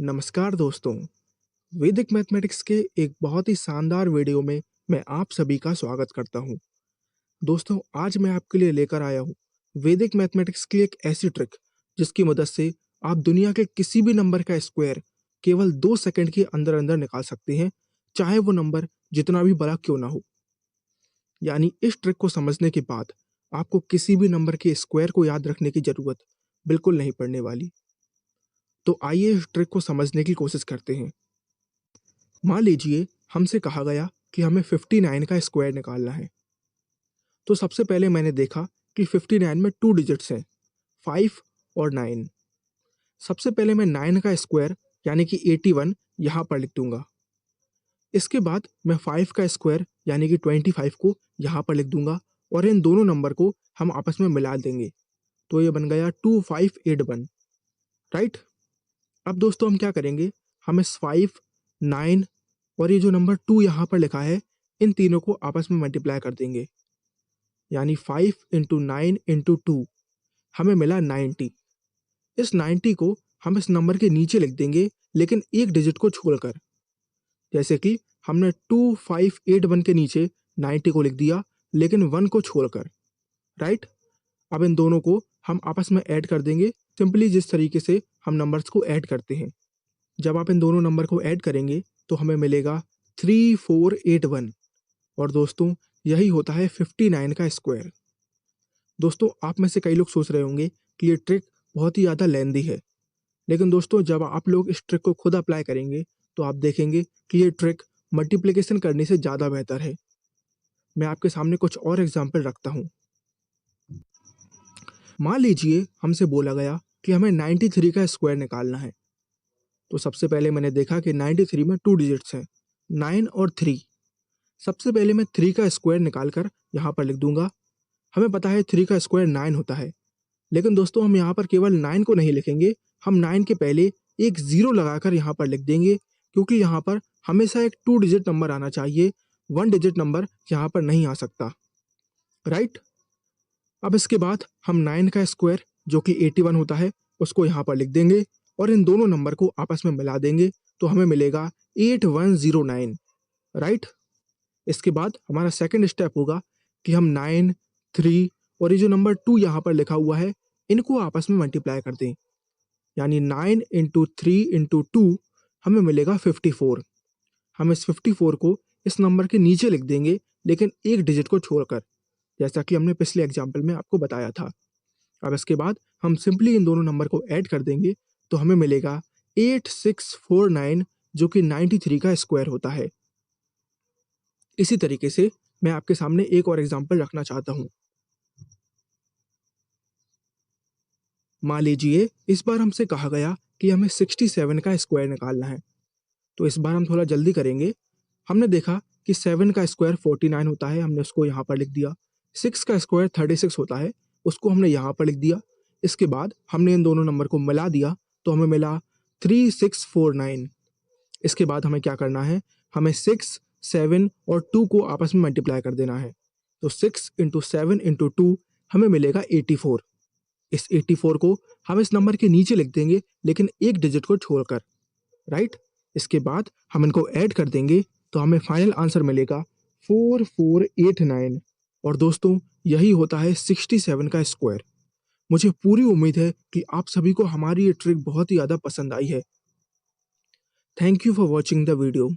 नमस्कार दोस्तों, वैदिक मैथमेटिक्स के एक बहुत ही शानदार वीडियो में मैं आप सभी का स्वागत करता हूं। दोस्तों, आज मैं आपके लिए लेकर आया हूं वैदिक मैथमेटिक्स की एक ऐसी ट्रिक जिसकी मदद से आप दुनिया के किसी भी नंबर का स्क्वायर केवल 2 सेकंड के अंदर-अंदर निकाल सकते हैं, चाहे वो नंबर जितना भी बड़ा क्यों ना हो। यानी इस ट्रिक को समझने के बाद आपको किसी भी नंबर के स्क्वायर को याद रखने की ज़रूरत बिल्कुल नहीं पड़ने वाली। तो आइए इस ट्रिक को समझने की कोशिश करते हैं। मान लीजिए हमसे कहा गया कि हमें 59 का स्क्वायर निकालना है। तो सबसे पहले मैंने देखा कि 59 में 2 डिजिट्स हैं, 5 और 9। सबसे पहले मैं 9 का स्क्वायर यानी कि 81 यहाँ पर लिख दूंगा। इसके बाद मैं 5 का स्क्वायर यानी कि 25 को यहाँ पर लिख दूंगा और इन दोनों नंबर को हम आपस में मिला देंगे। तो ये बन गया 2581, राइट। अब दोस्तों हम क्या करेंगे, हम इस 5, 9 और ये जो नंबर 2 यहाँ पर लिखा है, इन तीनों को आपस में मल्टीप्लाई कर देंगे। यानी 5 इंटू 9 इंटू 2 हमें मिला 90। इस 90 को हम इस नंबर के नीचे लिख देंगे, लेकिन एक डिजिट को छोड़कर। जैसे कि हमने 2581 के नीचे 90 को लिख दिया, लेकिन 1 को छोड़कर, राइट। अब इन दोनों को हम आपस में ऐड कर देंगे, सिंपली जिस तरीके से हम नंबर्स को ऐड करते हैं। जब आप इन दोनों नंबर को ऐड करेंगे तो हमें मिलेगा 3481 और दोस्तों यही होता है 59 का स्क्वायर। दोस्तों, आप में से कई लोग सोच रहे होंगे कि ये ट्रिक बहुत ही ज़्यादा लेंदी है, लेकिन दोस्तों जब आप लोग इस ट्रिक को खुद अप्लाई करेंगे तो आप देखेंगे कि ये ट्रिक मल्टीप्लिकेशन करने से ज़्यादा बेहतर है। मैं आपके सामने कुछ और एग्जाम्पल रखता हूँ। मान लीजिए हमसे बोला गया कि हमें 93 का स्क्वायर निकालना है। तो सबसे पहले मैंने देखा कि 93 में 2 डिजिट्स हैं, 9 और 3। सबसे पहले मैं 3 का स्क्वायर निकाल कर यहाँ पर लिख दूंगा। हमें पता है 3 का स्क्वायर 9 होता है, लेकिन दोस्तों हम यहाँ पर केवल 9 को नहीं लिखेंगे, हम 9 के पहले एक 0 लगाकर यहाँ पर लिख देंगे, क्योंकि यहाँ पर हमेशा एक 2 डिजिट नंबर आना चाहिए, 1 डिजिट नंबर यहाँ पर नहीं आ सकता, राइट। अब इसके बाद हम 9 का स्क्वायर जो कि 81 होता है उसको यहाँ पर लिख देंगे और इन दोनों नंबर को आपस में मिला देंगे, तो हमें मिलेगा 8109, राइट। इसके बाद हमारा सेकंड स्टेप होगा कि हम 9, 3 और ये जो नंबर 2 यहाँ पर लिखा हुआ है, इनको आपस में मल्टीप्लाई कर दें। यानी 9 इंटू 3 इंटू 2 हमें मिलेगा 54। हम इस 54 को इस नंबर के नीचे लिख देंगे, लेकिन एक डिजिट को छोड़कर, जैसा कि हमने पिछले एग्जाम्पल में आपको बताया था। अब इसके बाद हम सिंपली इन दोनों नंबर को ऐड कर देंगे, तो हमें मिलेगा 8649 जो कि 93 का स्क्वायर होता है। इसी तरीके से मैं आपके सामने एक और एग्जाम्पल रखना चाहता हूँ। मान लीजिए इस बार हमसे कहा गया कि हमें 67 का स्क्वायर निकालना है। तो इस बार हम थोड़ा जल्दी करेंगे। हमने देखा कि 7 का स्क्वायर 49 होता है, हमने उसको यहाँ पर लिख दिया। 6 का स्क्वायर 36 होता है, उसको हमने यहाँ पर लिख दिया। इसके बाद हमने इन दोनों नंबर को मिला दिया, तो हमें मिला 3649। इसके बाद हमें क्या करना है, हमें 6, 7 और 2 को आपस में मल्टीप्लाई कर देना है। तो 6 इंटू 7 इंटू 2 हमें मिलेगा 84। इस 84 को हम इस नंबर के नीचे लिख देंगे, लेकिन एक डिजिट को छोड़कर, राइट। इसके बाद हम इनको ऐड कर देंगे, तो हमें फाइनल आंसर मिलेगा 4489 और दोस्तों यही होता है 67 का स्क्वायर। मुझे पूरी उम्मीद है कि आप सभी को हमारी ये ट्रिक बहुत ही ज़्यादा पसंद आई है। Thank you for watching the video.